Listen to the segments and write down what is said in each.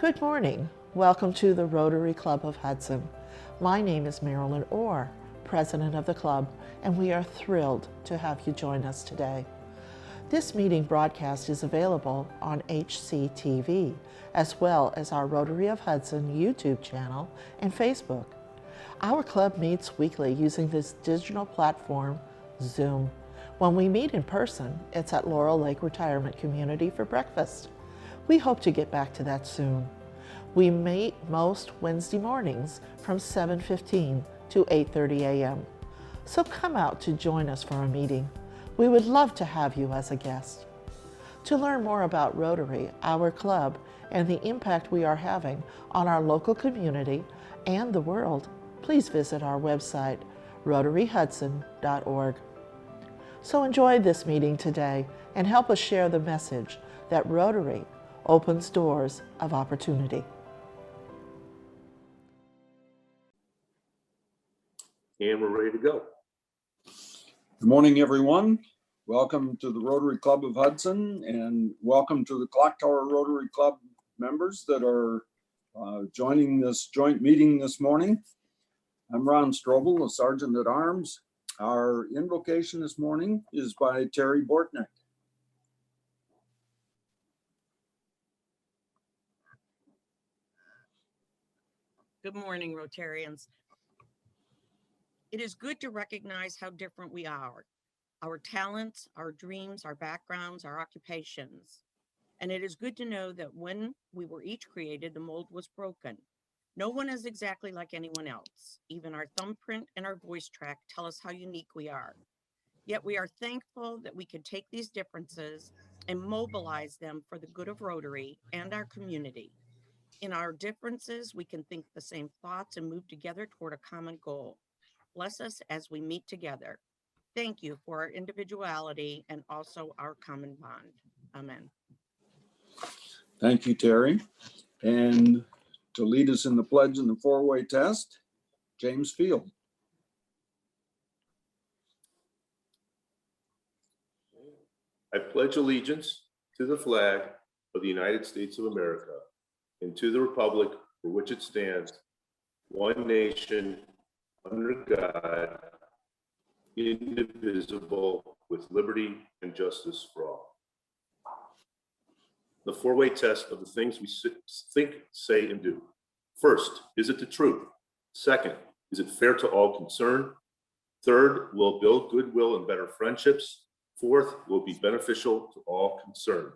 Good morning. Welcome to the Rotary Club of Hudson. My name is Marilyn Orr, President of the club, and we are thrilled to have you join us today. This meeting broadcast is available on HCTV, as well as our Rotary of Hudson YouTube channel and Facebook. Our club meets weekly using this digital platform, Zoom. When we meet in person, it's at Laurel Lake Retirement Community for breakfast. We hope to get back to that soon. We meet most Wednesday mornings from 7:15 to 8:30 a.m. So come out to join us for a meeting. We would love to have you as a guest. To learn more about Rotary, our club, and the impact we are having on our local community and the world, please visit our website, rotaryhudson.org. So enjoy this meeting today and help us share the message that Rotary opens doors of opportunity. And we're ready to go. Good morning, everyone. Welcome to the Rotary Club of Hudson, and welcome to the Clock Tower Rotary Club members that are joining this joint meeting this morning. I'm Ron Strobel, a Sergeant at Arms. Our invocation this morning is by Terry Bortnick. Good morning, Rotarians. It is good to recognize how different we are, our talents, our dreams, our backgrounds, our occupations. And it is good to know that when we were each created, the mold was broken. No one is exactly like anyone else. Even our thumbprint and our voice track tell us how unique we are. Yet we are thankful that we can take these differences and mobilize them for the good of Rotary and our community. In our differences, we can think the same thoughts and move together toward a common goal. Bless us as we meet together. Thank you for our individuality and also our common bond. Amen. Thank you, Terry. And to lead us in the pledge and the four-way test, James Field. I pledge allegiance to the flag of the United States of America and to the republic for which it stands, one nation, under God, indivisible, with liberty and justice for all. The four-way test of the things we think, say, and do. First, is it the truth? Second, is it fair to all concerned? Third, will it build goodwill and better friendships? Fourth, will it be beneficial to all concerned?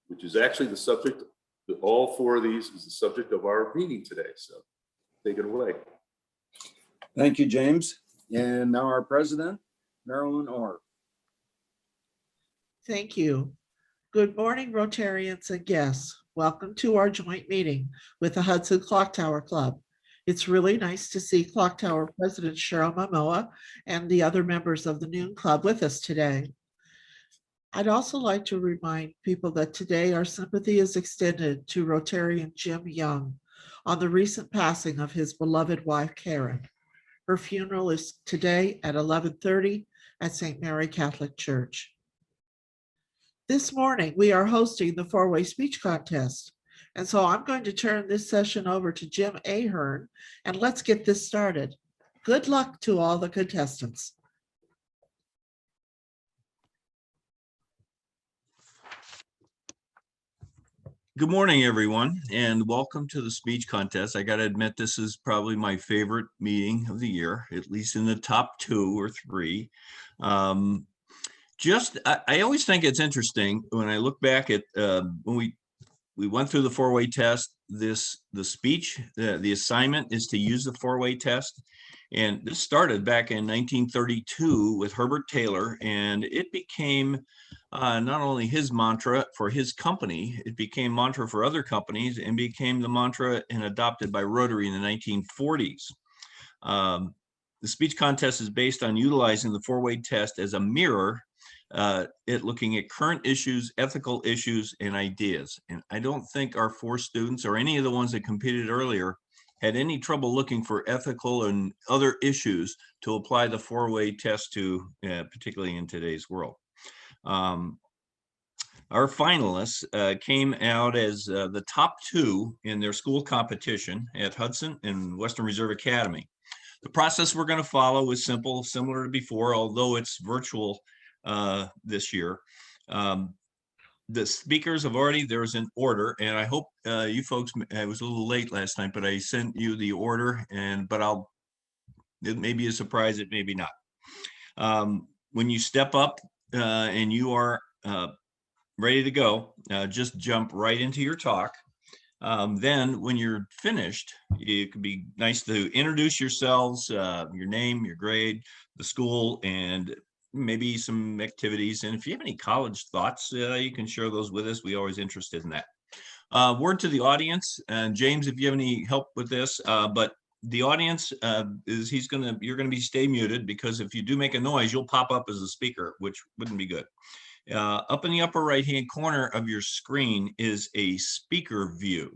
Which is actually the subject, all four of these is the subject of our meeting today. So take it away. Thank you, James. And now our president, Marilyn Orr. Thank you. Good morning, Rotarians and guests. Welcome to our joint meeting with the Hudson Clock Tower Club. It's really nice to see Clock Tower President Cheryl Momoa and the other members of the Noon Club with us today. I'd also like to remind people that today our sympathy is extended to Rotarian Jim Young on the recent passing of his beloved wife, Karen. Her funeral is today at 11:30 at St. Mary Catholic Church. This morning, we are hosting the four-way speech contest. And so I'm going to turn this session over to Jim Ahern, and let's get this started. Good luck to all the contestants. Good morning, everyone, and welcome to the speech contest. I got to admit, this is probably my favorite meeting of the year, at least in the top 2 or 3. I always think it's interesting when I look back at when we went through the four-way test. The assignment is to use the four-way test, and this started back in 1932 with Herbert Taylor, and it became not only his mantra for his company, it became mantra for other companies and became the mantra and adopted by Rotary in the 1940s. The speech contest is based on utilizing the four-way test as a mirror, looking at current issues, ethical issues, and ideas. And I don't think our 4 students or any of the ones that competed earlier had any trouble looking for ethical and other issues to apply the four-way test to, particularly in today's world. Our finalists came out as the top two in their school competition at Hudson and Western Reserve Academy. The process we're going to follow is simple, similar to before, although it's virtual this year. The speakers have already, there's an order, and I hope you folks, I was a little late last night, but I sent you the order, but it may be a surprise, it may be not. When you step up and you are ready to go, just jump right into your talk. Then when you're finished, it could be nice to introduce yourselves, your name, your grade, the school, and maybe some activities. And if you have any college thoughts, you can share those with us. We're always interested in that. Word to the audience, and James, if you have any help with this, but the audience you're gonna stay muted, because if you do make a noise, you'll pop up as a speaker, which wouldn't be good. Up in the upper right-hand corner of your screen is a speaker view.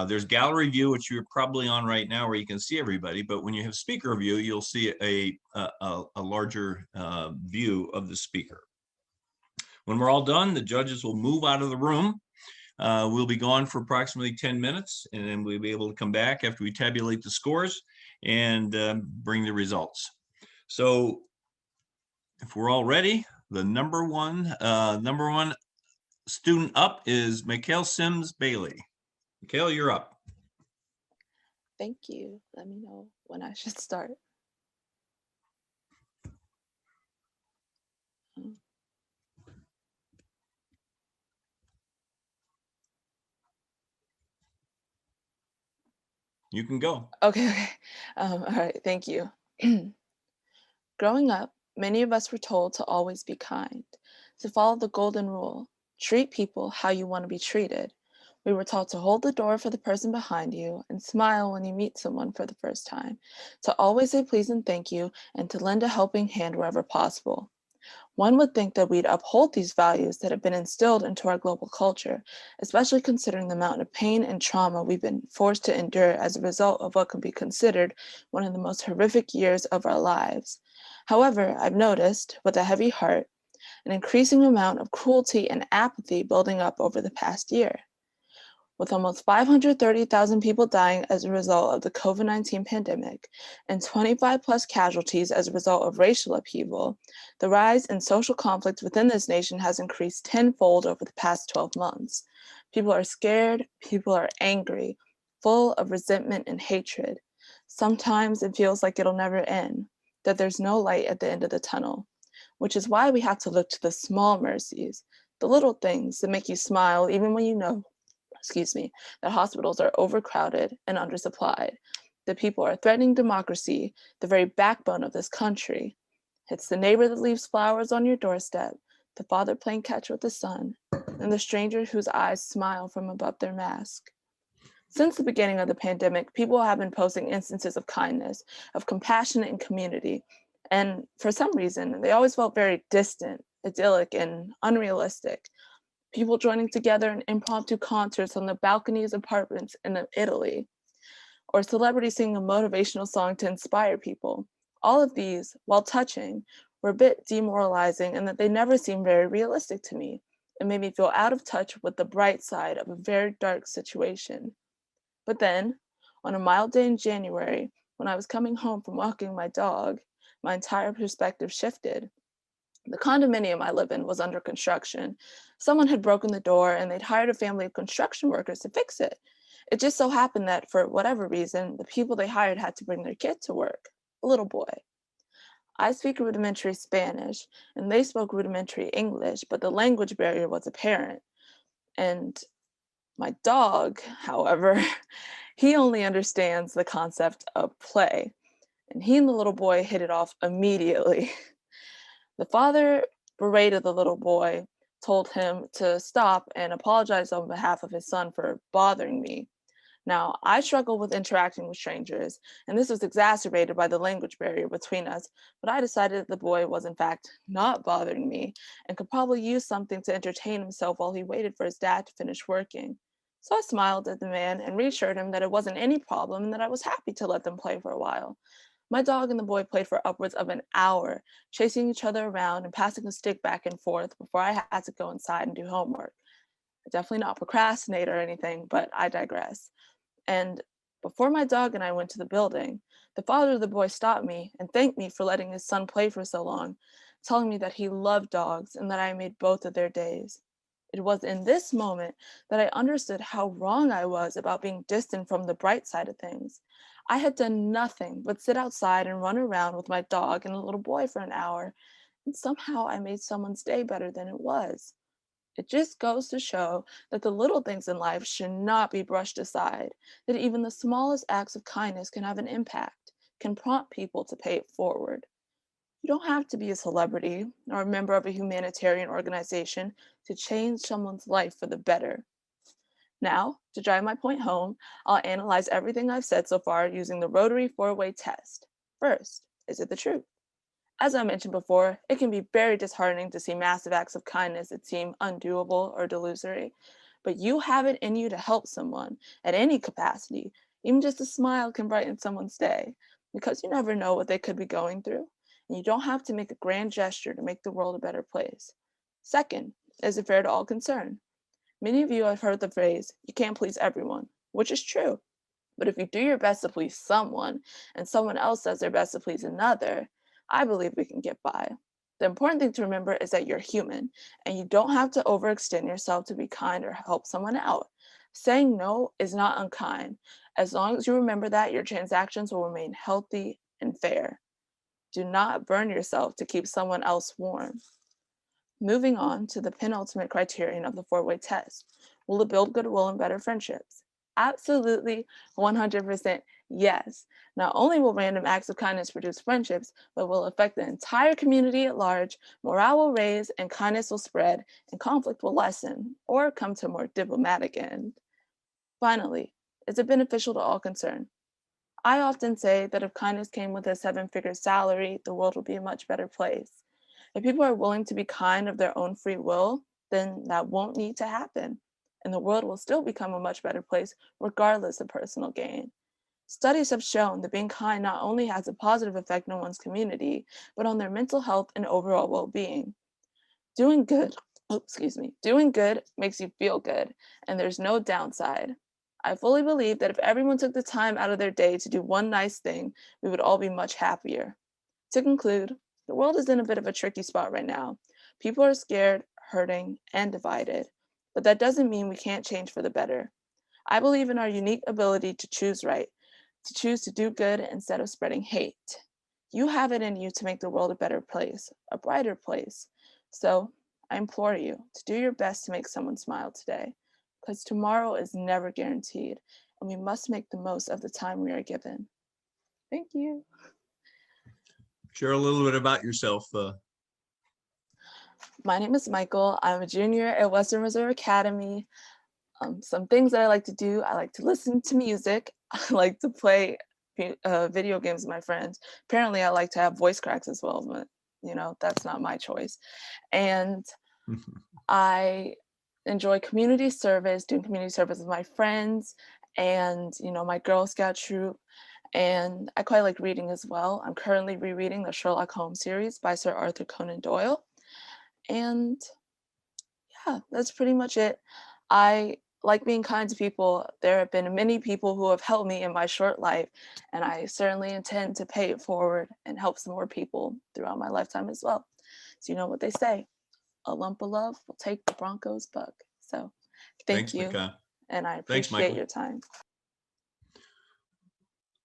There's gallery view, which you're probably on right now, where you can see everybody. But when you have speaker view, you'll see a larger view of the speaker. When we're all done, the judges will move out of the room. We'll be gone for approximately 10 minutes, and then we'll be able to come back after we tabulate the scores and bring the results. So if we're all ready, the number one student up is Mikhail Sims Bailey. Mikhail, you're up. Thank you. Let me know when I should start. You can go. Okay. All right. Thank you. Growing up, many of us were told to always be kind, to follow the golden rule, treat people how you want to be treated. We were taught to hold the door for the person behind you and smile when you meet someone for the first time, to always say please and thank you, and to lend a helping hand wherever possible. One would think that we'd uphold these values that have been instilled into our global culture, especially considering the amount of pain and trauma we've been forced to endure as a result of what can be considered one of the most horrific years of our lives. However, I've noticed, with a heavy heart, an increasing amount of cruelty and apathy building up over the past year. With almost 530,000 people dying as a result of the COVID-19 pandemic and 25 plus casualties as a result of racial upheaval, the rise in social conflict within this nation has increased tenfold over the past 12 months. People are scared, people are angry, full of resentment and hatred. Sometimes it feels like it'll never end, that there's no light at the end of the tunnel, which is why we have to look to the small mercies, the little things that make you smile even when you know that hospitals are overcrowded and undersupplied, that people are threatening democracy, the very backbone of this country. It's the neighbor that leaves flowers on your doorstep, the father playing catch with the son, and the stranger whose eyes smile from above their mask. Since the beginning of the pandemic, people have been posting instances of kindness, of compassion and community, and for some reason, they always felt very distant, idyllic, and unrealistic. People joining together in impromptu concerts on the balconies of apartments in Italy, or celebrities singing a motivational song to inspire people. All of these, while touching, were a bit demoralizing in that they never seemed very realistic to me. It made me feel out of touch with the bright side of a very dark situation. But then, on a mild day in January, when I was coming home from walking my dog, my entire perspective shifted. The condominium I live in was under construction. Someone had broken the door and they'd hired a family of construction workers to fix it. It just so happened that for whatever reason, the people they hired had to bring their kid to work, a little boy. I speak rudimentary Spanish and they spoke rudimentary English, but the language barrier was apparent. And my dog, however, he only understands the concept of play. And he and the little boy hit it off immediately. The father berated the little boy, told him to stop and apologize on behalf of his son for bothering me. Now, I struggle with interacting with strangers, and this was exacerbated by the language barrier between us, but I decided that the boy was in fact not bothering me and could probably use something to entertain himself while he waited for his dad to finish working. So I smiled at the man and reassured him that it wasn't any problem and that I was happy to let them play for a while. My dog and the boy played for upwards of an hour, chasing each other around and passing a stick back and forth before I had to go inside and do homework. Definitely not procrastinate or anything, but I digress. And before my dog and I went to the building, the father of the boy stopped me and thanked me for letting his son play for so long, telling me that he loved dogs and that I made both of their days. It was in this moment that I understood how wrong I was about being distant from the bright side of things. I had done nothing but sit outside and run around with my dog and a little boy for an hour, and somehow I made someone's day better than it was. It just goes to show that the little things in life should not be brushed aside, that even the smallest acts of kindness can have an impact, can prompt people to pay it forward. You don't have to be a celebrity or a member of a humanitarian organization to change someone's life for the better. Now, to drive my point home, I'll analyze everything I've said so far using the Rotary four-way test. First, is it the truth? As I mentioned before, it can be very disheartening to see massive acts of kindness that seem undoable or delusory, but you have it in you to help someone at any capacity. Even just a smile can brighten someone's day, because you never know what they could be going through, and you don't have to make a grand gesture to make the world a better place. Second, is it fair to all concerned? Many of you have heard the phrase, you can't please everyone, which is true. But if you do your best to please someone and someone else does their best to please another, I believe we can get by. The important thing to remember is that you're human and you don't have to overextend yourself to be kind or help someone out. Saying no is not unkind. As long as you remember that, your transactions will remain healthy and fair. Do not burn yourself to keep someone else warm. Moving on to the penultimate criterion of the four-way test. Will it build goodwill and better friendships? Absolutely, 100% yes. Not only will random acts of kindness produce friendships, but will affect the entire community at large, morale will raise, and kindness will spread, and conflict will lessen, or come to a more diplomatic end. Finally, is it beneficial to all concerned? I often say that if kindness came with a seven-figure salary, the world would be a much better place. If people are willing to be kind of their own free will, then that won't need to happen, and the world will still become a much better place regardless of personal gain. Studies have shown that being kind not only has a positive effect on one's community, but on their mental health and overall well-being. Doing good makes you feel good, and there's no downside. I fully believe that if everyone took the time out of their day to do one nice thing, we would all be much happier. To conclude, the world is in a bit of a tricky spot right now. People are scared, hurting, and divided, but that doesn't mean we can't change for the better. I believe in our unique ability to choose right, to choose to do good instead of spreading hate. You have it in you to make the world a better place, a brighter place. So I implore you to do your best to make someone smile today, because tomorrow is never guaranteed, and we must make the most of the time we are given. Thank you. Share a little bit about yourself. My name is Michael. I'm a junior at Western Reserve Academy. Some things that I like to do, I like to listen to music. I like to play video games with my friends. Apparently, I like to have voice cracks as well, but that's not my choice. And I enjoy community service, doing community service with my friends and, my Girl Scout troop. And I quite like reading as well. I'm currently rereading the Sherlock Holmes series by Sir Arthur Conan Doyle. And yeah, that's pretty much it. I like being kind to people. There have been many people who have helped me in my short life, and I certainly intend to pay it forward and help some more people throughout my lifetime as well. So you know what they say, a lump of love will take the Broncos buck. So thank Thanks, you, Micah. and I Thanks, appreciate Michael. your time.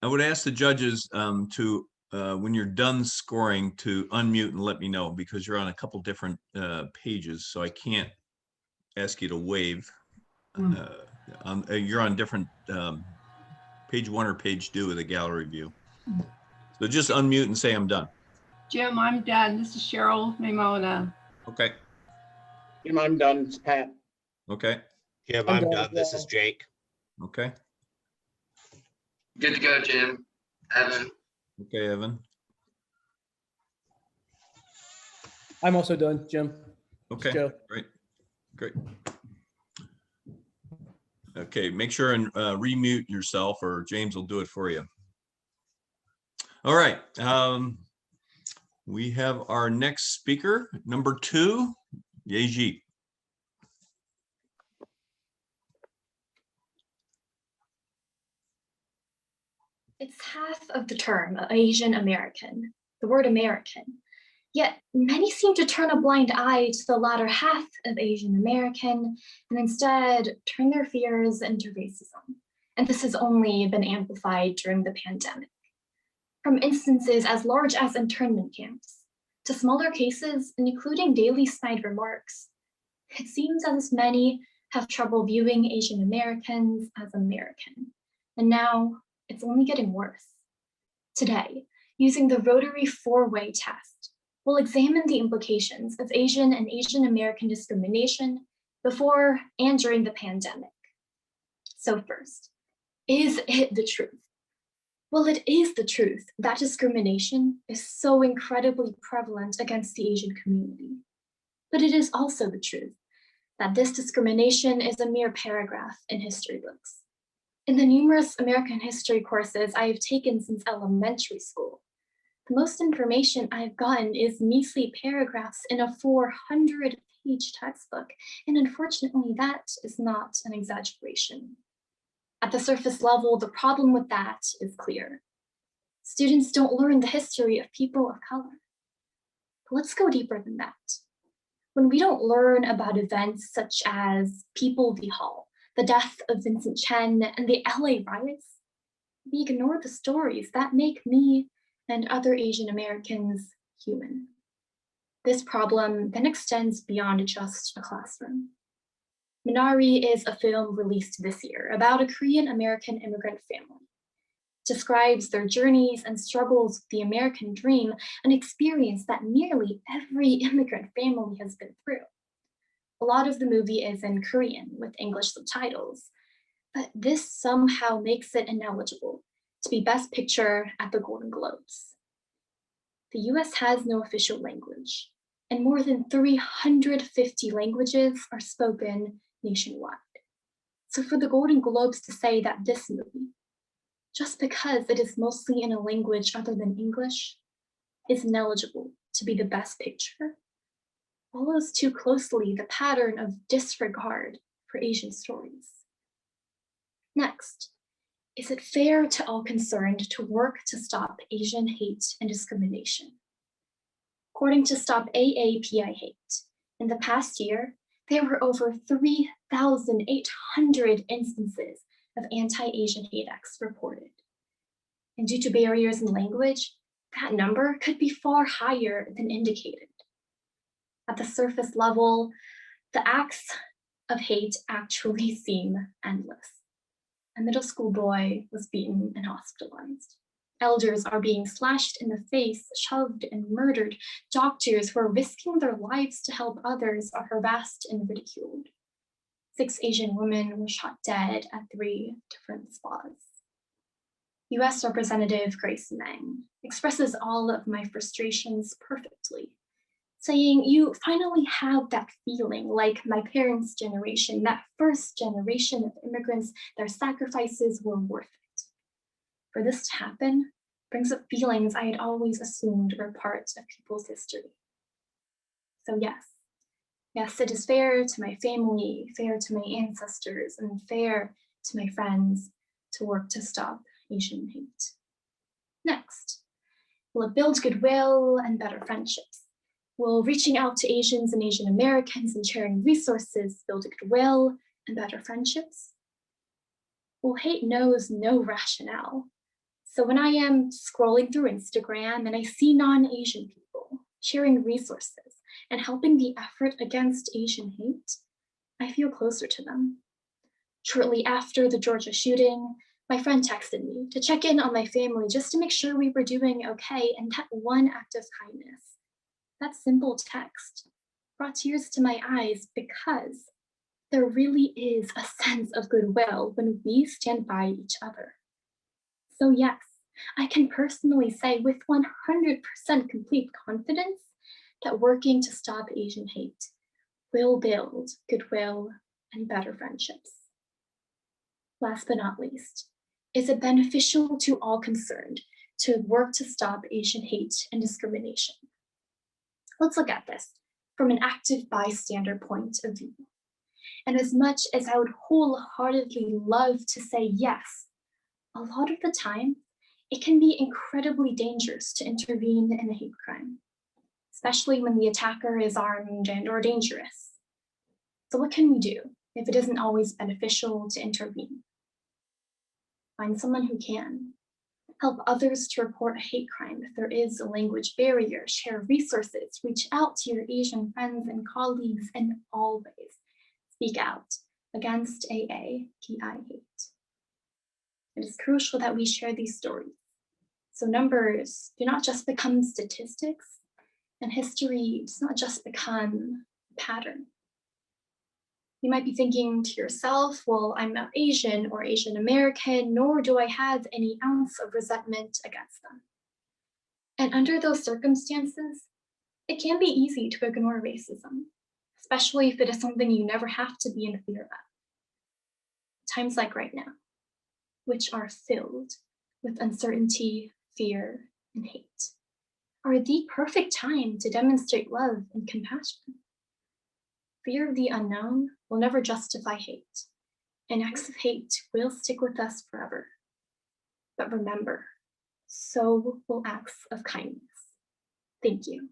I would ask the judges to, when you're done scoring, to unmute and let me know, because you're on a couple different pages, so I can't ask you to wave. You're on different page 1 or page 2 of the gallery view. So just unmute and say I'm done. Jim, I'm done. This is Cheryl Mamona. Okay. Jim, I'm done. It's Pat. Okay. Jim, I'm done. This is Jake. Okay. Good to go, Jim. Evan. Okay, Evan. I'm also done, Jim. Okay. Joe. Great. Okay, make sure and remute yourself, or James will do it for you. All right. We have our next speaker, number 2, Yeji. It's half of the term Asian American, the word American. Yet many seem to turn a blind eye to the latter half of Asian American and instead turn their fears into racism. And this has only been amplified during the pandemic. From instances as large as internment camps to smaller cases, including daily snide remarks, it seems as many have trouble viewing Asian Americans as American. And now it's only getting worse. Today, using the Rotary 4-way test, we'll examine the implications of Asian and Asian American discrimination before and during the pandemic. So first, is it the truth? Well, it is the truth that discrimination is so incredibly prevalent against the Asian community. But it is also the truth that this discrimination is a mere paragraph in history books. In the numerous American history courses I have taken since elementary school, the most information I've gotten is measly paragraphs in a 400-page textbook, and unfortunately, that is not an exaggeration. At the surface level, the problem with that is clear. Students don't learn the history of people of color. But let's go deeper than that. When we don't learn about events such as People v. Hall, the death of Vincent Chen, and the LA riots, we ignore the stories that make me and other Asian Americans human. This problem then extends beyond just a classroom. Minari is a film released this year about a Korean American immigrant family. It describes their journeys and struggles with the American dream, an experience that nearly every immigrant family has been through. A lot of the movie is in Korean with English subtitles, but this somehow makes it ineligible to be Best Picture at the Golden Globes. The US has no official language, and more than 350 languages are spoken nationwide. So for the Golden Globes to say that this movie, just because it is mostly in a language other than English, is ineligible to be the Best Picture, follows too closely the pattern of disregard for Asian stories. Next, is it fair to all concerned to work to stop Asian hate and discrimination? According to Stop AAPI Hate, in the past year, there were over 3,800 instances of anti-Asian hate acts reported. And due to barriers in language, that number could be far higher than indicated. At the surface level, the acts of hate actually seem endless. A middle school boy was beaten and hospitalized. Elders are being slashed in the face, shoved and murdered. Doctors who are risking their lives to help others are harassed and ridiculed. 6 Asian women were shot dead at 3 different spots. US Representative Grace Meng expresses all of my frustrations perfectly, saying, "You finally have that feeling like my parents' generation, that first generation of immigrants, their sacrifices were worth it." For this to happen brings up feelings I had always assumed were part of people's history. So yes, it is fair to my family, fair to my ancestors, and fair to my friends to work to stop Asian hate. Next, will it build goodwill and better friendships? Will reaching out to Asians and Asian Americans and sharing resources build goodwill and better friendships? Well, hate knows no rationale. So when I am scrolling through Instagram and I see non-Asian people sharing resources and helping the effort against Asian hate, I feel closer to them. Shortly after the Georgia shooting, my friend texted me to check in on my family just to make sure we were doing okay, and that one act of kindness, that simple text, brought tears to my eyes because there really is a sense of goodwill when we stand by each other. So yes, I can personally say with 100% complete confidence that working to stop Asian hate will build goodwill and better friendships. Last but not least, is it beneficial to all concerned to work to stop Asian hate and discrimination. Let's look at this from an active bystander point of view. And as much as I would wholeheartedly love to say yes, a lot of the time, it can be incredibly dangerous to intervene in a hate crime, especially when the attacker is armed and or dangerous. So what can we do if it isn't always beneficial to intervene? Find someone who can. Help others to report a hate crime if there is a language barrier, share resources, reach out to your Asian friends and colleagues, and always speak out against AAPI hate. It is crucial that we share these stories, so numbers do not just become statistics, and history does not just become a pattern. You might be thinking to yourself, well, I'm not Asian or Asian American, nor do I have any ounce of resentment against them. And under those circumstances, it can be easy to ignore racism, especially if it is something you never have to be in fear of. Times like right now, which are filled with uncertainty, fear, and hate, are the perfect time to demonstrate love and compassion. Fear of the unknown will never justify hate, and acts of hate will stick with us forever. But remember, so will acts of kindness. Thank you.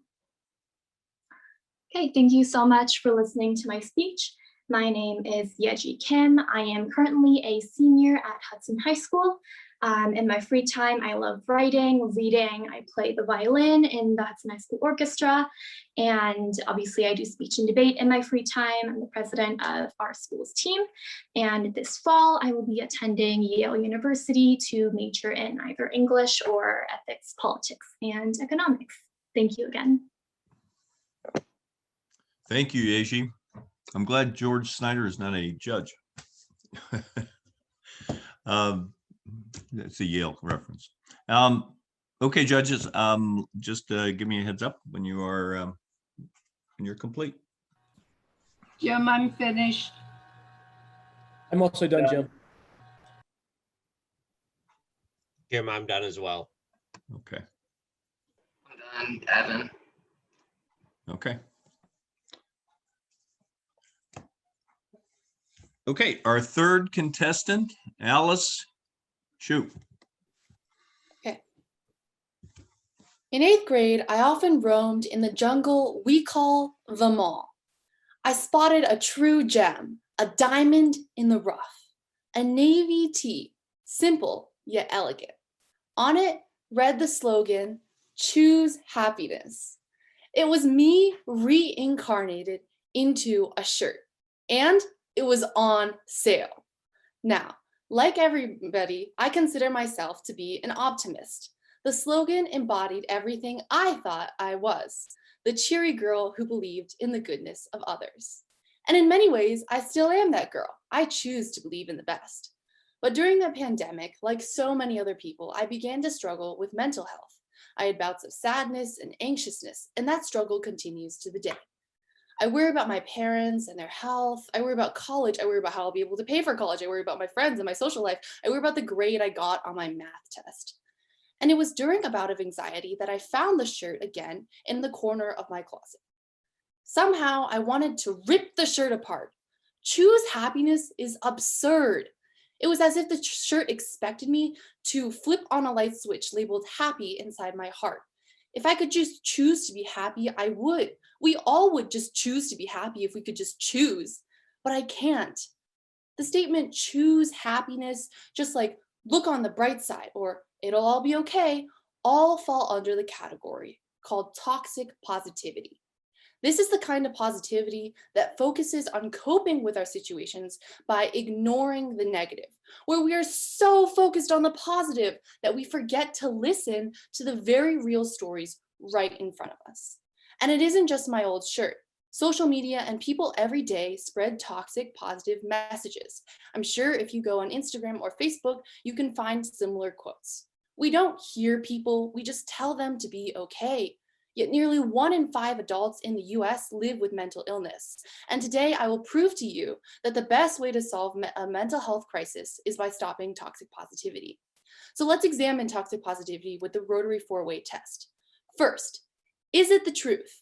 Okay, thank you so much for listening to my speech. My name is Yeji Kim. I am currently a senior at Hudson High School. In my free time, I love writing, reading. I play the violin in the Hudson High School Orchestra. And obviously I do speech and debate in my free time. I'm the president of our school's team. And this fall, I will be attending Yale University to major in either English or ethics, politics, and economics. Thank you again. Thank you, Yeji. I'm glad George Snyder is not a judge. That's a Yale reference. Okay, judges, just give me a heads up when you are when you're complete. Jim, I'm finished. I'm also done, Jim. Jim, I'm done as well. Okay. I'm done, Evan. Okay. Okay, our third contestant, Alice, shoot. Okay. In 8th grade, I often roamed in the jungle we call the mall. I spotted a true gem, a diamond in the rough, a navy tee, simple yet elegant. On it read the slogan, "Choose happiness." It was me reincarnated into a shirt, and it was on sale. Now, like everybody, I consider myself to be an optimist. The slogan embodied everything I thought I was, the cheery girl who believed in the goodness of others. And in many ways, I still am that girl. I choose to believe in the best. But during the pandemic, like so many other people, I began to struggle with mental health. I had bouts of sadness and anxiousness, and that struggle continues to the day. I worry about my parents and their health. I worry about college. I worry about how I'll be able to pay for college. I worry about my friends and my social life. I worry about the grade I got on my math test. And it was during a bout of anxiety that I found the shirt again in the corner of my closet. Somehow I wanted to rip the shirt apart. Choose happiness is absurd. It was as if the shirt expected me to flip on a light switch labeled happy inside my heart. If I could just choose to be happy, I would. We all would just choose to be happy if we could just choose, but I can't. The statement choose happiness, just like look on the bright side or it'll all be okay, all fall under the category called toxic positivity. This is the kind of positivity that focuses on coping with our situations by ignoring the negative, where we are so focused on the positive that we forget to listen to the very real stories right in front of us. And it isn't just my old shirt. Social media and people every day spread toxic positive messages. I'm sure if you go on Instagram or Facebook, you can find similar quotes. We don't hear people, we just tell them to be okay. Yet nearly 1 in 5 adults in the US live with mental illness. And today I will prove to you that the best way to solve a mental health crisis is by stopping toxic positivity. So let's examine toxic positivity with the Rotary 4-way test. First, is it the truth?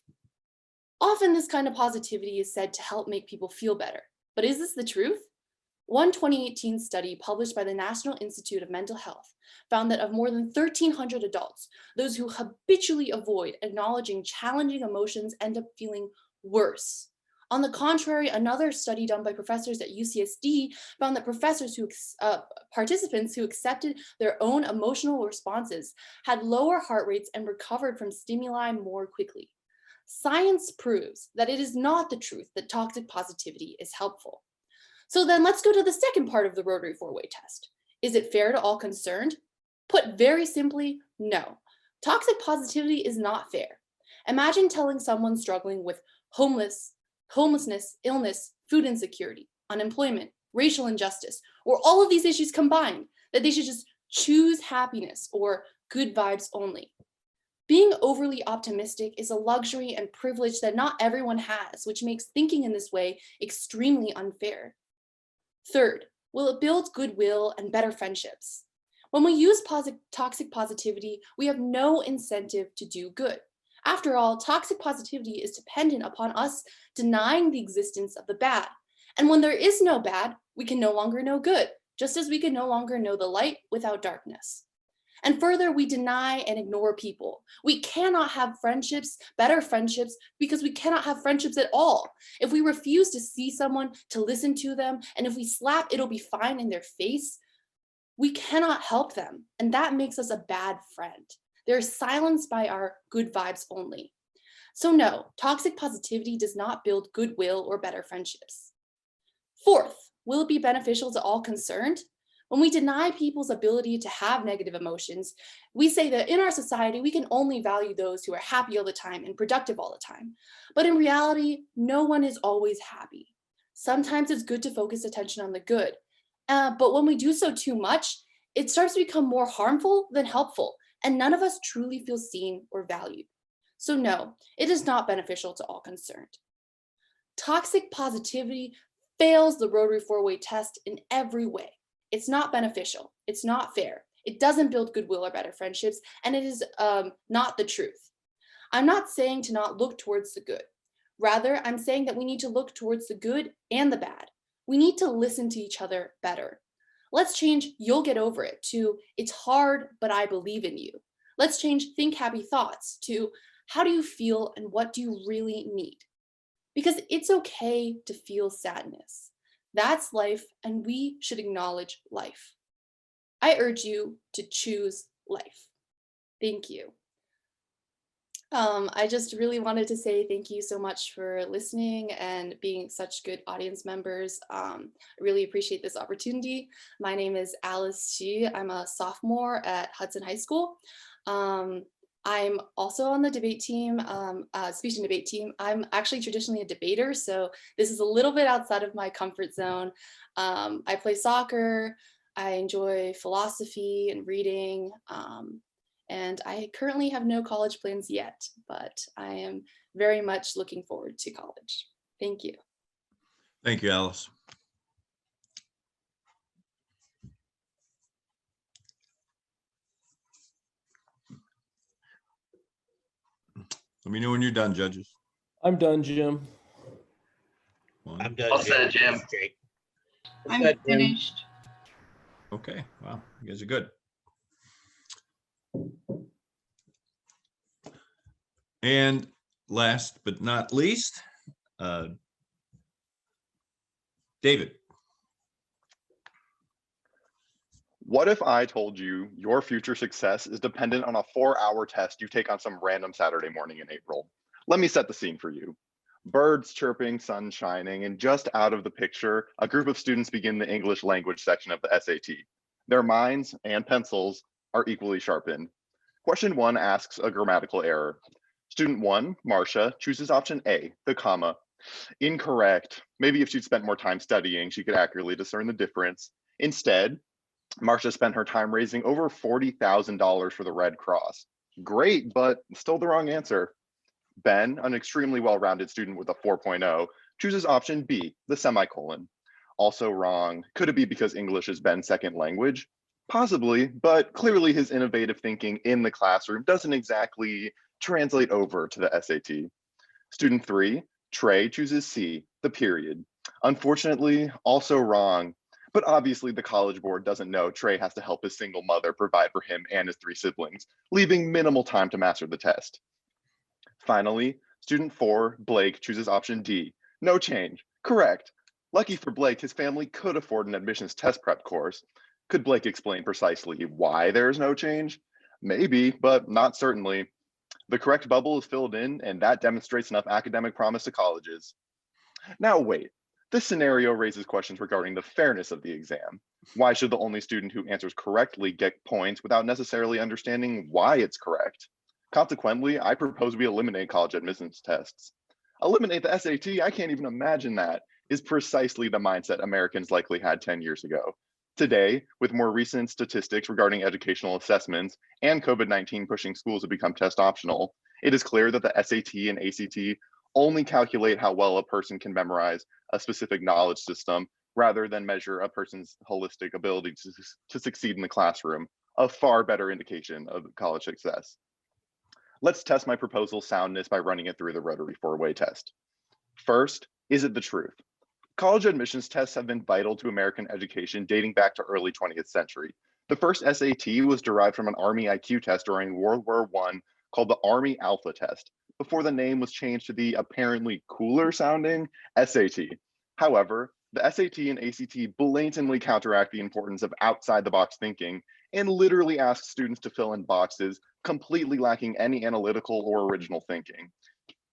Often this kind of positivity is said to help make people feel better, but is this the truth? One 2018 study published by the National Institute of Mental Health found that of more than 1,300 adults, those who habitually avoid acknowledging challenging emotions end up feeling worse. On the contrary, another study done by professors at UCSD found that participants who accepted their own emotional responses had lower heart rates and recovered from stimuli more quickly. Science proves that it is not the truth that toxic positivity is helpful. So then let's go to the second part of the Rotary 4-way test. Is it fair to all concerned? Put very simply, no. Toxic positivity is not fair. Imagine telling someone struggling with homelessness, illness, food insecurity, unemployment, racial injustice, or all of these issues combined, that they should just choose happiness or good vibes only. Being overly optimistic is a luxury and privilege that not everyone has, which makes thinking in this way extremely unfair. Third, will it build goodwill and better friendships? When we use toxic positivity, we have no incentive to do good. After all, toxic positivity is dependent upon us denying the existence of the bad. And when there is no bad, we can no longer know good, just as we can no longer know the light without darkness. And further, we deny and ignore people. We cannot have friendships, better friendships, because we cannot have friendships at all. If we refuse to see someone, to listen to them, and if we slap "it'll be fine" in their face, we cannot help them. And that makes us a bad friend. They're silenced by our good vibes only. So no, toxic positivity does not build goodwill or better friendships. Fourth, will it be beneficial to all concerned? When we deny people's ability to have negative emotions, we say that in our society, we can only value those who are happy all the time and productive all the time. But in reality, no one is always happy. Sometimes it's good to focus attention on the good. But when we do so too much, it starts to become more harmful than helpful, and none of us truly feel seen or valued. So no, it is not beneficial to all concerned. Toxic positivity fails the Rotary 4-way test in every way. It's not beneficial, it's not fair, it doesn't build goodwill or better friendships, and it is not the truth. I'm not saying to not look towards the good. Rather, I'm saying that we need to look towards the good and the bad. We need to listen to each other better. Let's change "you'll get over it" to "it's hard, but I believe in you." Let's change "think happy thoughts" to "how do you feel and what do you really need?" Because it's okay to feel sadness. That's life, and we should acknowledge life. I urge you to choose life. Thank you. I just really wanted to say thank you so much for listening and being such good audience members. I really appreciate this opportunity. My name is Alice Shi. I'm a sophomore at Hudson High School. I'm also on the debate team, speech and debate team. I'm actually traditionally a debater, so this is a little bit outside of my comfort zone. I play soccer, I enjoy philosophy and reading, and I currently have no college plans yet, but I am very much looking forward to college. Thank you. Thank you, Alice. Let me know when you're done, judges. I'm done, Jim. I'm done. All set, Jim. Jake. I'm Jim. finished. Okay, wow, you guys are good. And last but not least, David. What if I told you your future success is dependent on a 4-hour test you take on some random Saturday morning in April? Let me set the scene for you. Birds chirping, sun shining, and just out of the picture, a group of students begin the English language section of the SAT. Their minds and pencils are equally sharpened. Question 1 asks a grammatical error. Student 1, Marcia, chooses option A, the comma. Incorrect. Maybe if she'd spent more time studying, she could accurately discern the difference. Instead, Marcia spent her time raising over $40,000 for the Red Cross. Great, but still the wrong answer. Ben, an extremely well-rounded student with a 4.0, chooses option B, the semicolon. Also wrong. Could it be because English is Ben's second language? Possibly, but clearly his innovative thinking in the classroom doesn't exactly translate over to the SAT. Student 3, Trey, chooses C, the period. Unfortunately, also wrong, but obviously the College Board doesn't know Trey has to help his single mother provide for him and his 3 siblings, leaving minimal time to master the test. Finally, student 4, Blake, chooses option D, no change. Correct. Lucky for Blake, his family could afford an admissions test prep course. Could Blake explain precisely why there is no change? Maybe, but not certainly. The correct bubble is filled in, and that demonstrates enough academic promise to colleges. Now wait, this scenario raises questions regarding the fairness of the exam. Why should the only student who answers correctly get points without necessarily understanding why it's correct? Consequently, I propose we eliminate college admissions tests. Eliminate the SAT? I can't even imagine that, is precisely the mindset Americans likely had 10 years ago. Today, with more recent statistics regarding educational assessments and COVID-19 pushing schools to become test optional, it is clear that the SAT and ACT only calculate how well a person can memorize a specific knowledge system rather than measure a person's holistic ability to succeed in the classroom, a far better indication of college success. Let's test my proposal's soundness by running it through the Rotary 4-way test. First, is it the truth? College admissions tests have been vital to American education dating back to early 20th century. The first SAT was derived from an Army IQ test during World War I called the Army Alpha Test, before the name was changed to the apparently cooler sounding SAT. However, the SAT and ACT blatantly counteract the importance of outside the box thinking and literally ask students to fill in boxes, completely lacking any analytical or original thinking.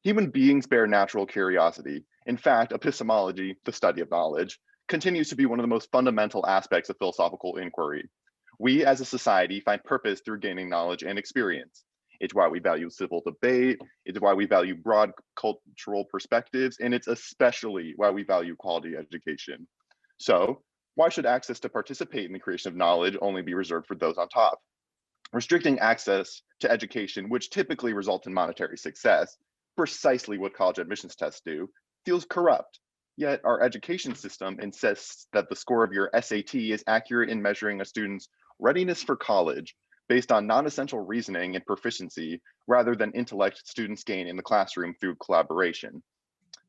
Human beings bear natural curiosity. In fact, epistemology, the study of knowledge, continues to be one of the most fundamental aspects of philosophical inquiry. We as a society find purpose through gaining knowledge and experience. It's why we value civil debate, it's why we value broad cultural perspectives, and it's especially why we value quality education. So, why should access to participate in the creation of knowledge only be reserved for those on top? Restricting access to education, which typically results in monetary success, precisely what college admissions tests do, feels corrupt. Yet our education system insists that the score of your SAT is accurate in measuring a student's readiness for college based on non-essential reasoning and proficiency rather than intellect students gain in the classroom through collaboration.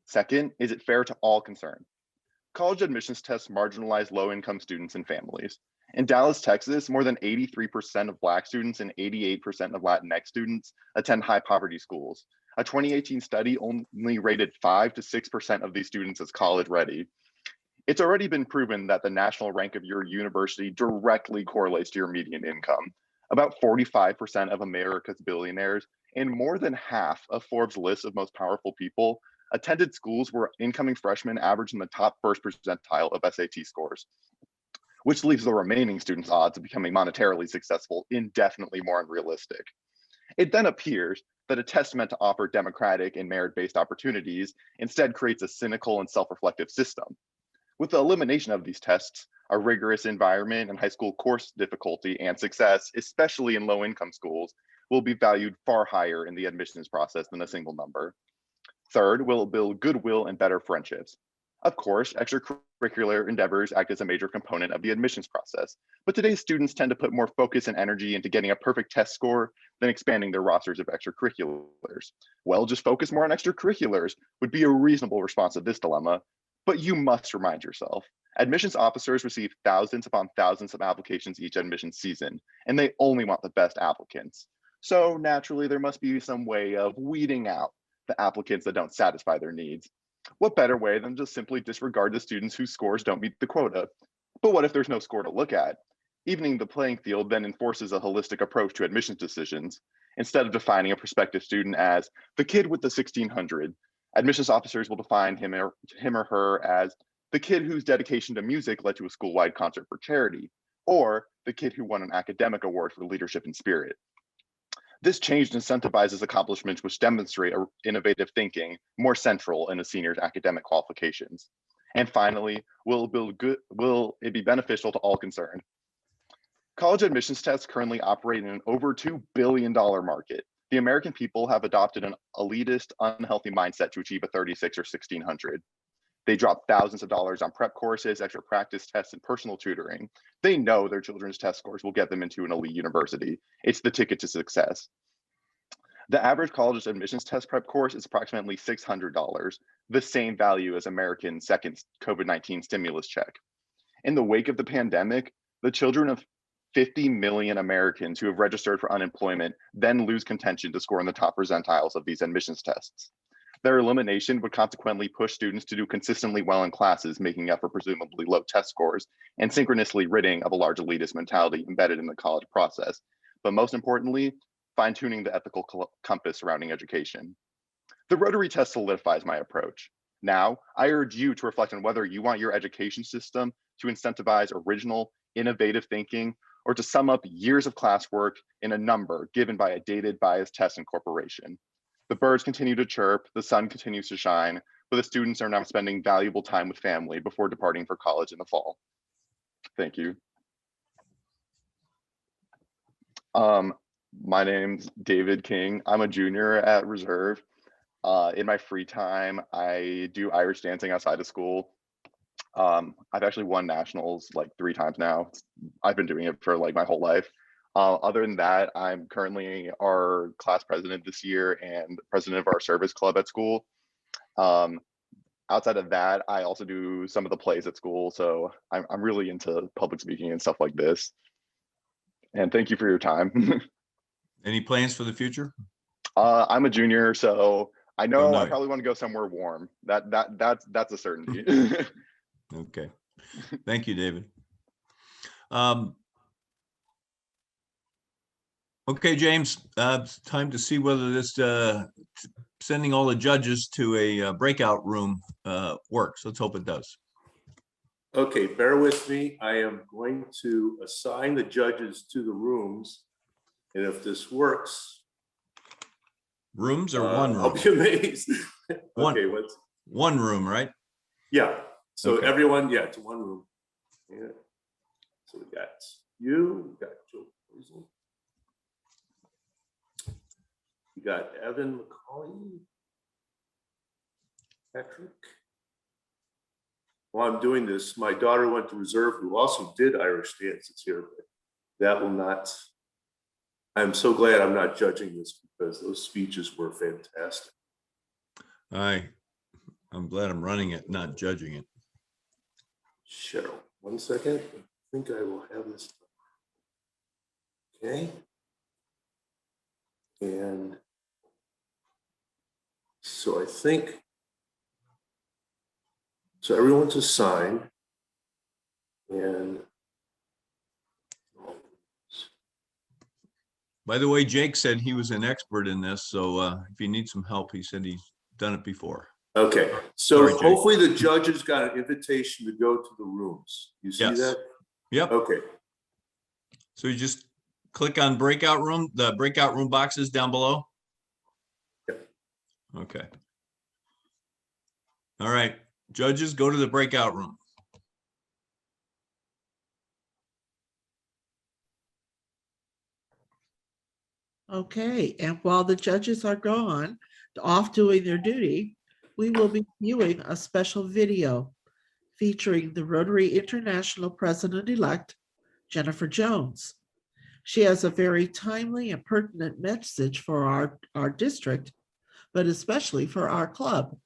Second, is it fair to all concerned? College admissions tests marginalize low-income students and families. In Dallas, Texas, more than 83% of Black students and 88% of Latinx students attend high poverty schools. A 2018 study only rated 5 to 6% of these students as college ready. It's already been proven that the national rank of your university directly correlates to your median income. About 45% of America's billionaires and more than half of Forbes' list of most powerful people attended schools where incoming freshmen averaged in the top first percentile of SAT scores, which leaves the remaining students' odds of becoming monetarily successful indefinitely more unrealistic. It then appears that a test meant to offer democratic and merit-based opportunities instead creates a cynical and self-reflective system. With the elimination of these tests, a rigorous environment and high school course difficulty and success, especially in low-income schools, will be valued far higher in the admissions process than a single number. Third, will build goodwill and better friendships. Of course, extracurricular endeavors act as a major component of the admissions process, but today's students tend to put more focus and energy into getting a perfect test score than expanding their rosters of extracurriculars. Well, just focus more on extracurriculars would be a reasonable response to this dilemma, but you must remind yourself, admissions officers receive thousands upon thousands of applications each admissions season, and they only want the best applicants. So naturally, there must be some way of weeding out the applicants that don't satisfy their needs. What better way than just simply disregard the students whose scores don't meet the quota? But what if there's no score to look at? Evening the playing field then enforces a holistic approach to admissions decisions. Instead of defining a prospective student as the kid with the 1600, admissions officers will define him or her as the kid whose dedication to music led to a school-wide concert for charity, or the kid who won an academic award for leadership and spirit. This change incentivizes accomplishments which demonstrate innovative thinking more central in a senior's academic qualifications. And finally, will it be beneficial to all concerned? College admissions tests currently operate in an over $2 billion market. The American people have adopted an elitist, unhealthy mindset to achieve a 36 or 1600. They drop thousands of dollars on prep courses, extra practice tests, and personal tutoring. They know their children's test scores will get them into an elite university. It's the ticket to success. The average college admissions test prep course is approximately $600, the same value as Americans' second COVID-19 stimulus check. In the wake of the pandemic, the children of 50 million Americans who have registered for unemployment then lose contention to score in the top percentiles of these admissions tests. Their elimination would consequently push students to do consistently well in classes, making up for presumably low test scores, and synchronously ridding of a large elitist mentality embedded in the college process. But most importantly, fine-tuning the ethical compass surrounding education. The Rotary test solidifies my approach. Now, I urge you to reflect on whether you want your education system to incentivize original, innovative thinking, or to sum up years of classwork in a number given by a dated, biased test incorporation. The birds continue to chirp, the sun continues to shine, but the students are now spending valuable time with family before departing for college in the fall. Thank you. My name's David King. I'm a junior at Reserve. In my free time, I do Irish dancing outside of school. I've actually won nationals like 3 times now. I've been doing it for like my whole life. Other than that, I'm currently our class president this year and president of our service club at school. Outside of that, I also do some of the plays at school. So I'm really into public speaking and stuff like this. And thank you for your time. Any plans for the future? I'm a junior, so I know Oh, no. I probably want to go somewhere warm. That's a certainty. Okay. Thank you, David. Okay, James, it's time to see whether this sending all the judges to a breakout room works. Let's hope it does. Okay, bear with me. I am going to assign the judges to the rooms. And if this works. Rooms or one room? I'll be amazed. One, okay, what's one room, right? Yeah. So Okay. everyone, yeah, it's one room. Yeah. So we got you, we got Joe Poisel. We got Evan McCauley, Patrick. While I'm doing this, my daughter went to Reserve, who also did Irish dances here, but that will not. I'm so glad I'm not judging this because those speeches were fantastic. I'm glad I'm running it, not judging it. Cheryl, 1 second. I think I will have this. Okay. And so I think, so everyone's assigned and By the way, Jake said he was an expert in this, so if you need some help, he said he's done it before. okay. So Sorry, Jake. hopefully the judges got an invitation to go to the rooms. You see Yes. that? Yep. Okay. So you just click on breakout room, the breakout room boxes down below. Yep. Okay. All right, judges, go to the breakout room. Okay, and while the judges are gone, off doing their duty, we will be viewing a special video featuring the Rotary International President-elect, Jennifer Jones. She has a very timely and pertinent message for our district, but especially for our club.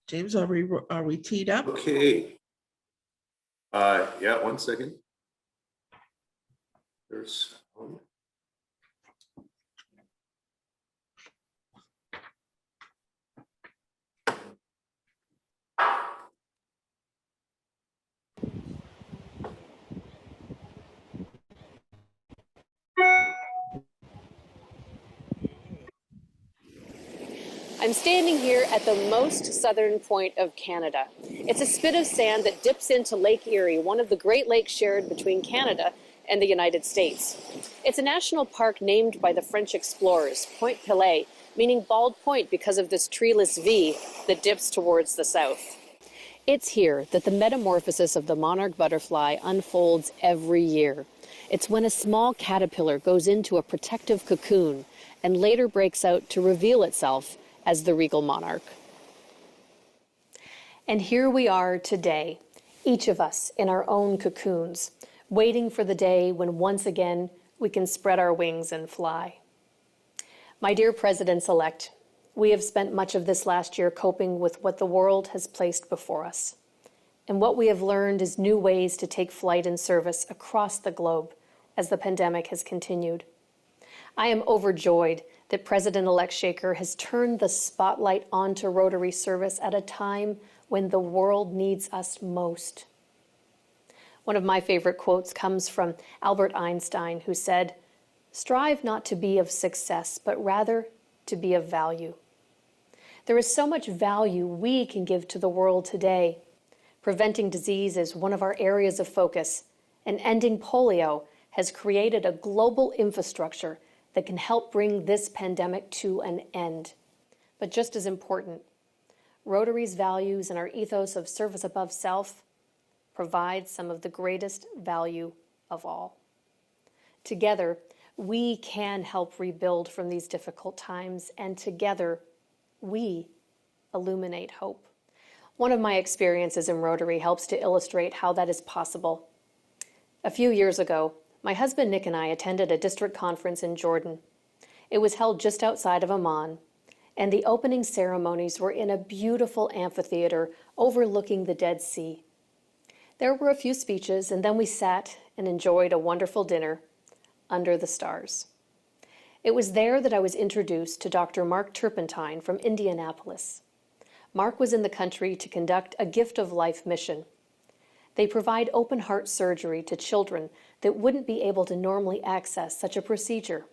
James, are we teed up? Okay. Yeah, 1 second. There's one. I'm standing here at the most southern point of Canada. It's a spit of sand that dips into Lake Erie, one of the Great Lakes shared between Canada and the United States. It's a national park named by the French explorers, Point Pelée, meaning bald point because of this treeless V that dips towards the south. It's here that the metamorphosis of the monarch butterfly unfolds every year. It's when a small caterpillar goes into a protective cocoon and later breaks out to reveal itself as the regal monarch. And here we are today, each of us in our own cocoons, waiting for the day when once again we can spread our wings and fly. My dear presidents-elect, we have spent much of this last year coping with what the world has placed before us. And what we have learned is new ways to take flight in service across the globe as the pandemic has continued. I am overjoyed that President-elect Shaker has turned the spotlight onto Rotary service at a time when the world needs us most. One of my favorite quotes comes from Albert Einstein, who said, "Strive not to be of success, but rather to be of value." There is so much value we can give to the world today. Preventing disease is one of our areas of focus, and ending polio has created a global infrastructure that can help bring this pandemic to an end. But just as important, Rotary's values and our ethos of service above self provide some of the greatest value of all. Together, we can help rebuild from these difficult times, and together, we illuminate hope. One of my experiences in Rotary helps to illustrate how that is possible. A few years ago, my husband Nick and I attended a district conference in Jordan. It was held just outside of Amman, and the opening ceremonies were in a beautiful amphitheater overlooking the Dead Sea. There were a few speeches, and then we sat and enjoyed a wonderful dinner under the stars. It was there that I was introduced to Dr. Mark Turpentine from Indianapolis. Mark was in the country to conduct a Gift of Life mission. They provide open heart surgery to children that wouldn't be able to normally access such a procedure.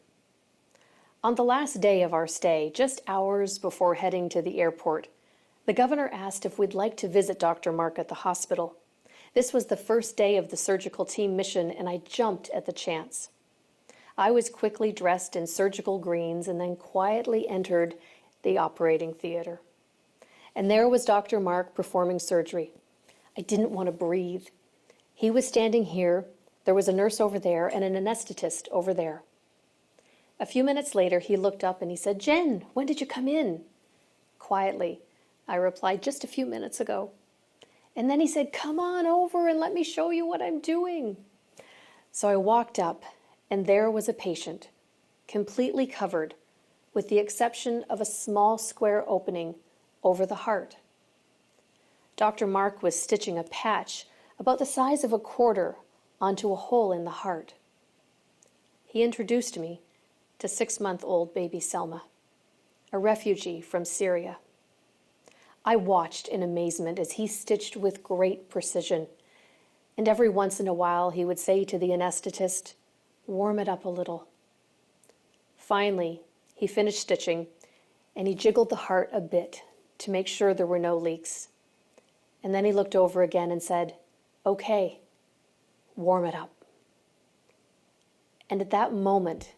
On the last day of our stay, just hours before heading to the airport, the governor asked if we'd like to visit Dr. Mark at the hospital. This was the first day of the surgical team mission, and I jumped at the chance. I was quickly dressed in surgical greens and then quietly entered the operating theater. And there was Dr. Mark performing surgery. I didn't want to breathe. He was standing here, there was a nurse over there, and an anesthetist over there. A few minutes later, he looked up and he said, "Jen, when did you come in?" Quietly, I replied, "Just a few minutes ago." And then he said, "Come on over and let me show you what I'm doing." So I walked up, and there was a patient, completely covered, with the exception of a small square opening over the heart. Dr. Mark was stitching a patch about the size of a quarter onto a hole in the heart. He introduced me to 6-month-old baby Selma, a refugee from Syria. I watched in amazement as he stitched with great precision, and every once in a while he would say to the anesthetist, "Warm it up a little." Finally, he finished stitching, and he jiggled the heart a bit to make sure there were no leaks. And then he looked over again and said, "Okay, warm it up." And at that moment,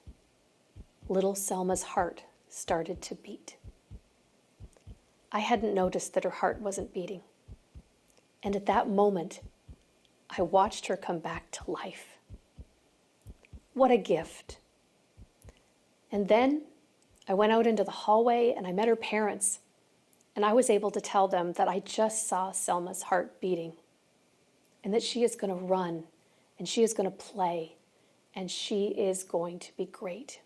little Selma's heart started to beat. I hadn't noticed that her heart wasn't beating. And at that moment, I watched her come back to life. What a gift. And then I went out into the hallway and I met her parents, and I was able to tell them that I just saw Selma's heart beating, and that she is going to run, and she is going to play, and she is going to be great.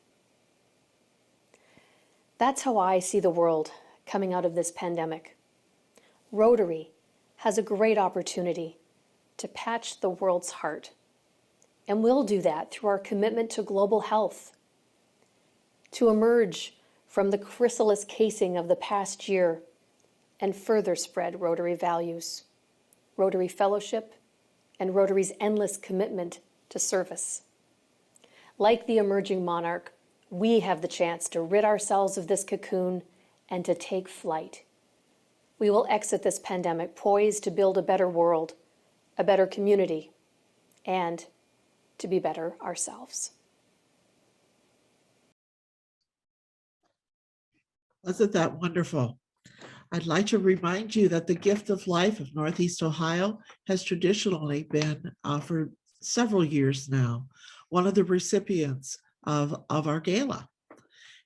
That's how I see the world coming out of this pandemic. Rotary has a great opportunity to patch the world's heart, and we'll do that through our commitment to global health, to emerge from the chrysalis casing of the past year and further spread Rotary values, Rotary fellowship, and Rotary's endless commitment to service. Like the emerging monarch, we have the chance to rid ourselves of this cocoon and to take flight. We will exit this pandemic poised to build a better world, a better community, and to be better ourselves. Wasn't that wonderful? I'd like to remind you that the Gift of Life of Northeast Ohio has traditionally been for several years now, one of the recipients of our gala.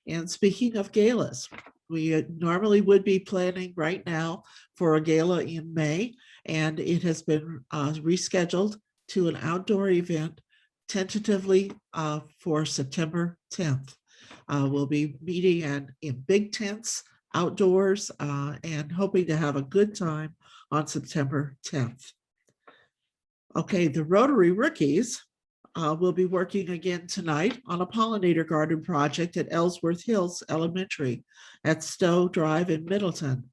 And speaking of galas, We normally would be planning right now for a gala in May, and it has been rescheduled to an outdoor event tentatively for September 10th. We'll be meeting in big tents outdoors and hoping to have a good time on September 10th. Okay, the Rotary Rookies will be working again tonight on a pollinator garden project at Ellsworth Hills Elementary at Stowe Drive in Middleton.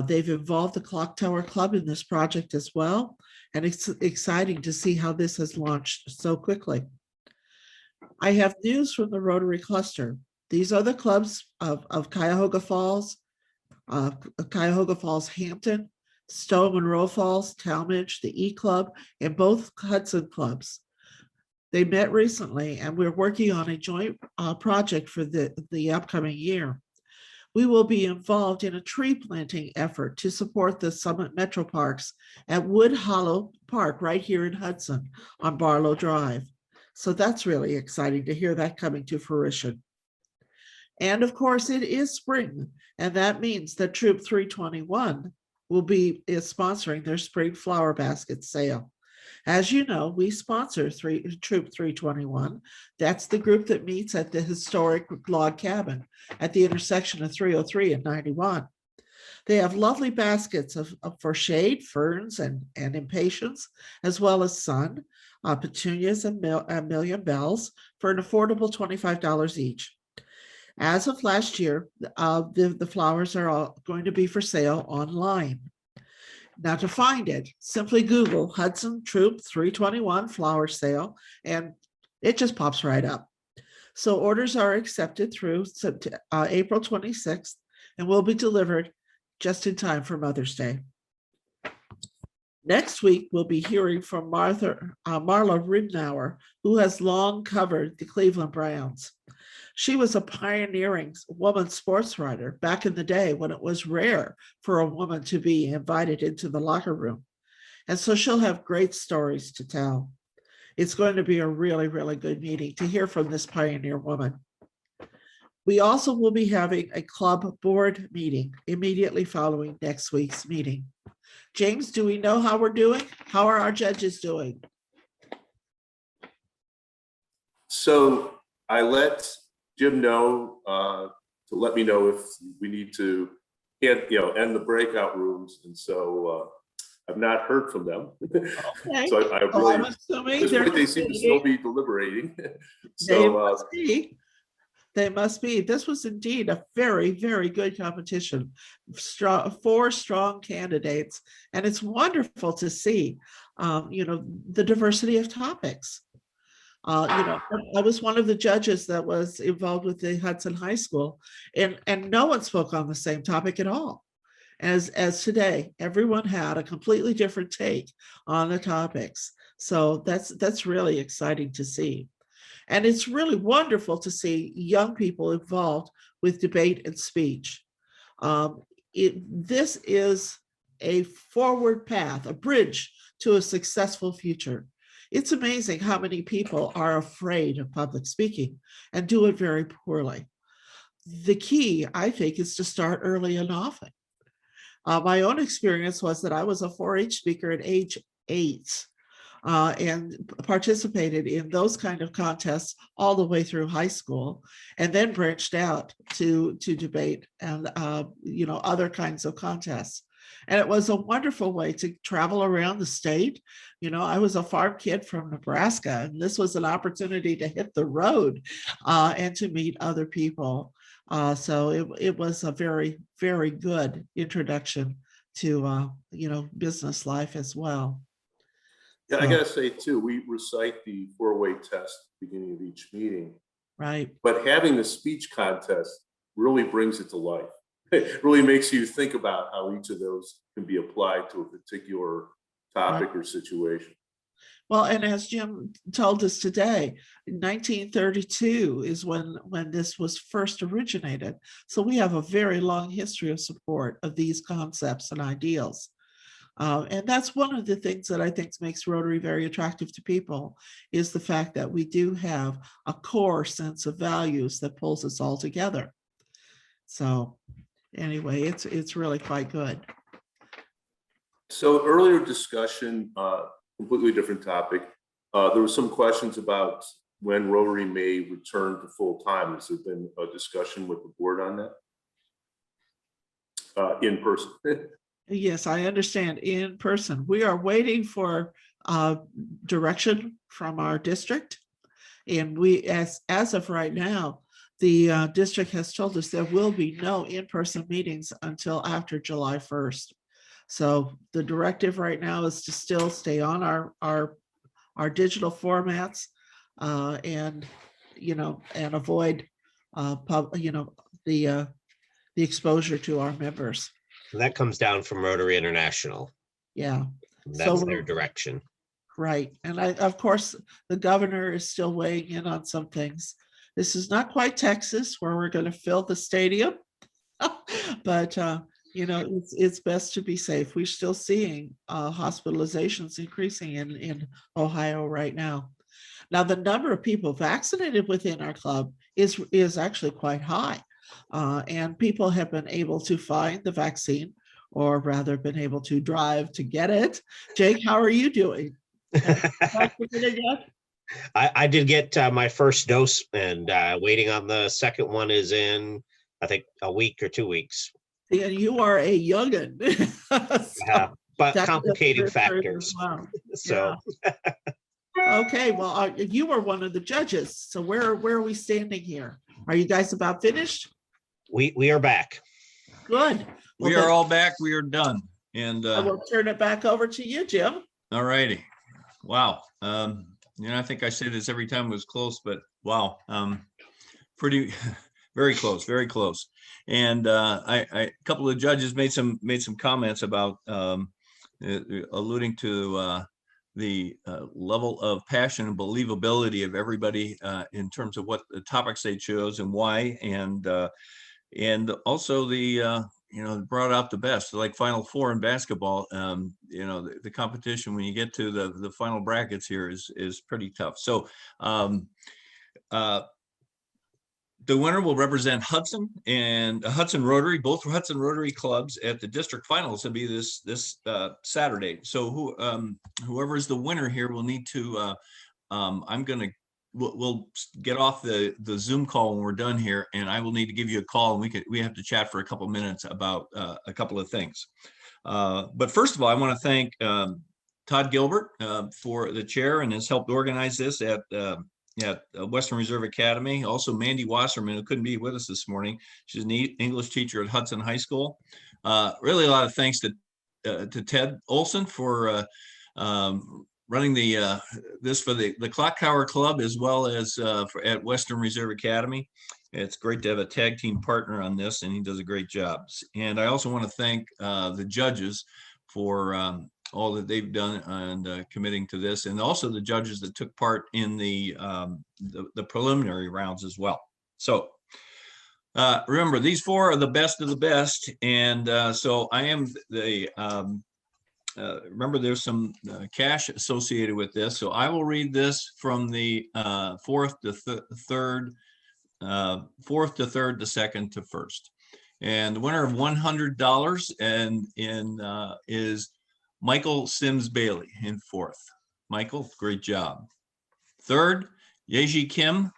They've involved the Clock Tower Club in this project as well, and it's exciting to see how this has launched so quickly. I have news from the Rotary Cluster. These are the clubs of Cuyahoga Falls, Hampton, Stowe Monroe Falls, Talmadge, the E Club, and both Hudson clubs. They met recently, and we're working on a joint project for the upcoming year. We will be involved in a tree planting effort to support the Summit Metro Parks at Wood Hollow Park right here in Hudson on Barlow Drive. So that's really exciting to hear that coming to fruition. And of course, it is spring, and that means that Troop 321 is sponsoring their spring flower basket sale. As you know, we sponsor Troop 321. That's the group that meets at the historic log cabin at the intersection of 303 and 91. They have lovely baskets for shade, ferns, and impatiens, as well as sun, petunias, and million bells for an affordable $25 each. As of last year, the flowers are all going to be for sale online. Now, to find it, simply Google Hudson Troop 321 flower sale, and it just pops right up. So orders are accepted through April 26th and will be delivered just in time for Mother's Day. Next week, we'll be hearing from Marla Ridnour, who has long covered the Cleveland Browns. She was a pioneering woman sports writer back in the day when it was rare for a woman to be invited into the locker room. And so she'll have great stories to tell. It's going to be a really, really good meeting to hear from this pioneer woman. We also will be having a club board meeting immediately following next week's meeting. James, do we know how we're doing? How are our judges doing? So I let Jim know to let me know if we need to end the breakout rooms, and so I've not heard from them. Okay. So I really, I'm assuming at this point, they seem to still be deliberating. So they must be. This was indeed a very, very good competition. Four strong candidates, and it's wonderful to see, the diversity of topics. I was one of the judges that was involved with the Hudson High School, and no one spoke on the same topic at all. As today, everyone had a completely different take on the topics. So that's really exciting to see. And it's really wonderful to see young people involved with debate and speech. This is a forward path, a bridge to a successful future. It's amazing how many people are afraid of public speaking and do it very poorly. The key, I think, is to start early and often. My own experience was that I was a 4-H speaker at age 8 and participated in those kind of contests all the way through high school, and then branched out to debate and other kinds of contests. And it was a wonderful way to travel around the state. I was a farm kid from Nebraska, and this was an opportunity to hit the road and to meet other people. So it was a very, very good introduction to, business life as well. Yeah, I gotta say too, we recite the 4-way test at the beginning of each meeting. Right. But having the speech contest really brings it to life. It really makes you think about how each of those can be applied to a particular topic or situation. Well, and as Jim told us today, 1932 is when this was first originated. So we have a very long history of support of these concepts and ideals. And that's one of the things that I think makes Rotary very attractive to people, is the fact that we do have a core sense of values that pulls us all together. So anyway, it's really quite good. So earlier discussion, completely different topic. There was some questions about when Rotary may return to full time. Has there been a discussion with the board on that? In person. Yes, I understand, in person. We are waiting for direction from our district. And we, as of right now, the district has told us there will be no in-person meetings until after July 1st. So the directive right now is to still stay on our digital formats and avoid the exposure to our members. That comes down from Rotary International. Yeah. That's their direction. Right. And of course, the governor is still weighing in on some things. This is not quite Texas where we're going to fill the stadium, but it's best to be safe. We're still seeing hospitalizations increasing in Ohio right now. Now, the number of people vaccinated within our club is actually quite high. And people have been able to find the vaccine, or rather been able to drive to get it. Jake, how are you doing? I did get my first dose, and waiting on the second one is in, I think, a week or 2 weeks. And you are a youngin. But complicating factors. Well. So. Yeah. Okay, well, you were one of the judges. So where are we standing here? Are you guys about finished? We are back. Good. We are all back. We are done. And I will turn it back over to you, Jim. All righty. Wow. I think I say this every time it was close, but wow. Pretty, very close, very close. And a couple of judges made some comments about alluding to the level of passion and believability of everybody in terms of what the topics they chose and why, and also the brought out the best, like Final Four in basketball. The competition when you get to the final brackets here is pretty tough. So the winner will represent Hudson and Hudson Rotary, both Hudson Rotary clubs at the district finals will be this Saturday. So whoever is the winner here will need to, we'll get off the Zoom call when we're done here, and I will need to give you a call, and we have to chat for a couple minutes about a couple of things. But first of all, I want to thank Todd Gilbert for the chair and has helped organize this at Western Reserve Academy. Also, Mandy Wasserman, who couldn't be with us this morning. She's an English teacher at Hudson High School. Really a lot of thanks to Ted Olson for running this for the Clock Tower Club, as well as at Western Reserve Academy. It's great to have a tag team partner on this, and he does a great job. And I also want to thank the judges for all that they've done and committing to this, and also the judges that took part in the preliminary rounds as well. So remember, these four are the best of the best, and so I am the remember there's some cash associated with this, so I will read this from the fourth to third to second to first. And the winner of $100 is Michael Sims Bailey in fourth. Michael, great job. Third, Yeji Kim,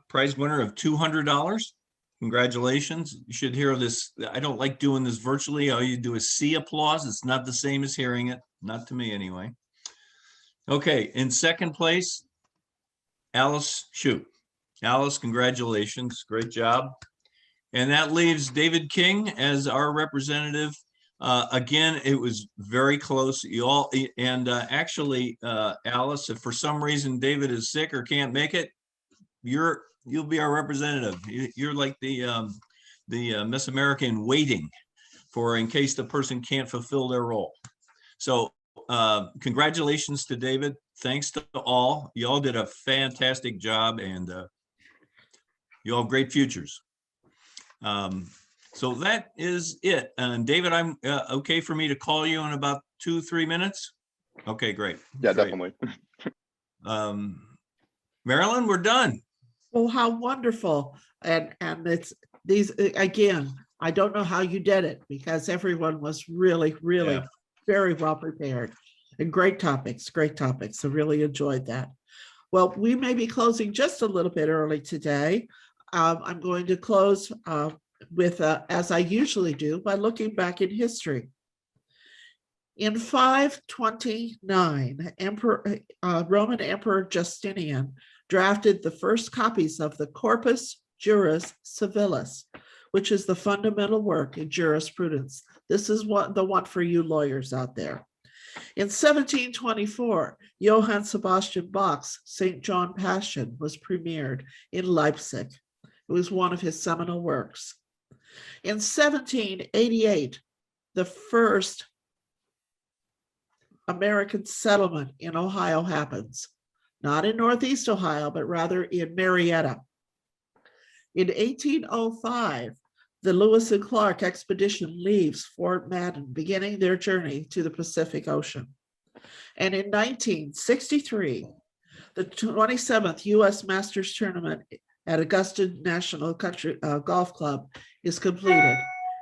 prize winner of $200. Congratulations. You should hear this. I don't like doing this virtually. All you do is see applause. It's not the same as hearing it. Not to me anyway. Okay, in second place, Alice Shue. Alice, congratulations. Great job. And that leaves David King as our representative. Again, it was very close. You all, and actually, Alice, if for some reason David is sick or can't make it, you'll be our representative. You're like the Miss America in waiting for in case the person can't fulfill their role. So congratulations to David. Thanks to all. You all did a fantastic job, and you all have great futures. So that is it. And David, I'm okay for me to call you in about 2-3 minutes. Okay, great. Yeah, great. definitely. Marilyn, we're done. Oh, how wonderful. And it's these, again, I don't know how you did it because everyone was really, really Yeah. very well prepared. And great topics, great topics. I really enjoyed that. Well, we may be closing just a little bit early today. I'm going to close with, as I usually do, by looking back in history. In 529, Roman Emperor Justinian drafted the first copies of the Corpus Juris Civilis, which is the fundamental work in jurisprudence. This is the one for you lawyers out there. In 1724, Johann Sebastian Bach's St. John Passion was premiered in Leipzig. It was one of his seminal works. In 1788, the first American settlement in Ohio happens, not in Northeast Ohio, but rather in Marietta. In 1805, the Lewis and Clark expedition leaves Fort Madden, beginning their journey to the Pacific Ocean. And in 1963, the 27th U.S. Masters Tournament at Augusta National Country Golf Club is completed.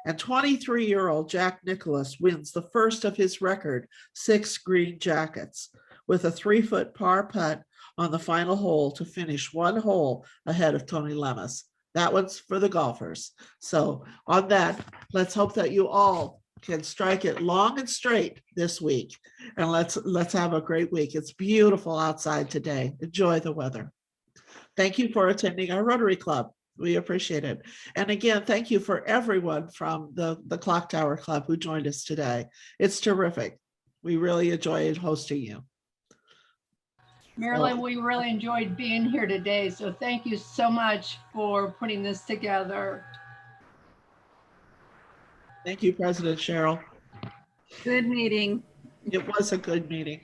And 23-year-old Jack Nicklaus wins the first of his record 6 green jackets with a 3-foot par putt on the final hole to finish 1 hole ahead of Tony Lemus. That one's for the golfers. So on that, let's hope that you all can strike it long and straight this week. And let's have a great week. It's beautiful outside today. Enjoy the weather. Thank you for attending our Rotary Club. We appreciate it. And again, thank you for everyone from the Clock Tower Club who joined us today. It's terrific. We really enjoyed hosting you. Marilyn, we really enjoyed being here today. So thank you so much for putting this together. Thank you, President Cheryl. Good meeting. It was a good meeting.